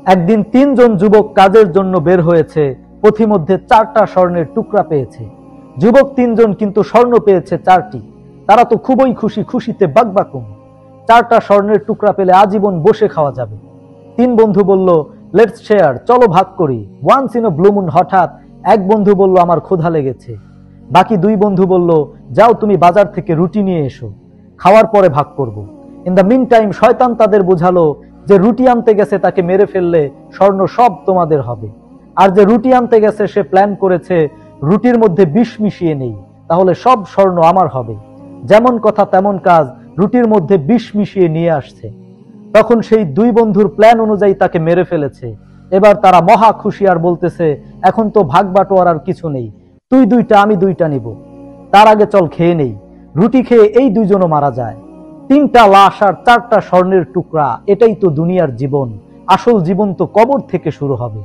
একদিন তিনজন যুবক কাজের জন্য বের হয়েছে, পথিমধ্যে 4টা স্বর্ণের টুকরা পেয়েছে। যুবক তিনজন কিন্তু স্বর্ণ পেয়েছে 4টি। তারা তো খুবই খুশি, খুশিতে বাকবাকুম। 4টা স্বর্ণের টুকরা পেলে আজীবন বসে খাওয়া যাবে। 3 বন্ধু বলল, লেটস শেয়ার, চলো ভাগ করি। ওয়ান্স ইন ব্লু মুন হঠাৎ এক বন্ধু বলল, আমার ক্ষুধা লেগেছে। বাকি 2 বন্ধু বলল, যাও তুমি বাজার থেকে রুটি নিয়ে এসো, খাওয়ার পরে ভাগ করব। ইন দ্য মিন টাইম শয়তান তাদের বোঝালো যে রুটি আনতে গেছে তাকে মেরে ফেললে স্বর্ণ সব তোমাদের হবে, আর যে রুটি আনতে গেছে সে প্ল্যান করেছে রুটির মধ্যে বিষ মিশিয়ে নেই, তাহলে সব স্বর্ণ আমার হবে। যেমন কথা তেমন কাজ, রুটির মধ্যে বিষ মিশিয়ে নিয়ে আসছে। তখন সেই 2 বন্ধুর প্ল্যান অনুযায়ী তাকে মেরে ফেলেছে। এবার তারা মহা খুশি আর বলতেছে, এখন তো ভাগ বাটোয়ারার কিছু নেই, তুই 2টা আমি 2টা নিব। তার আগে চল খেয়ে নেই। রুটি খেয়ে এই 2 জনও মারা যায়। 3টা লাশ আর 4টা স্বর্ণের টুকরা, এটাই তো দুনিয়ার জীবন। আসল জীবন তো কবর থেকে শুরু হবে।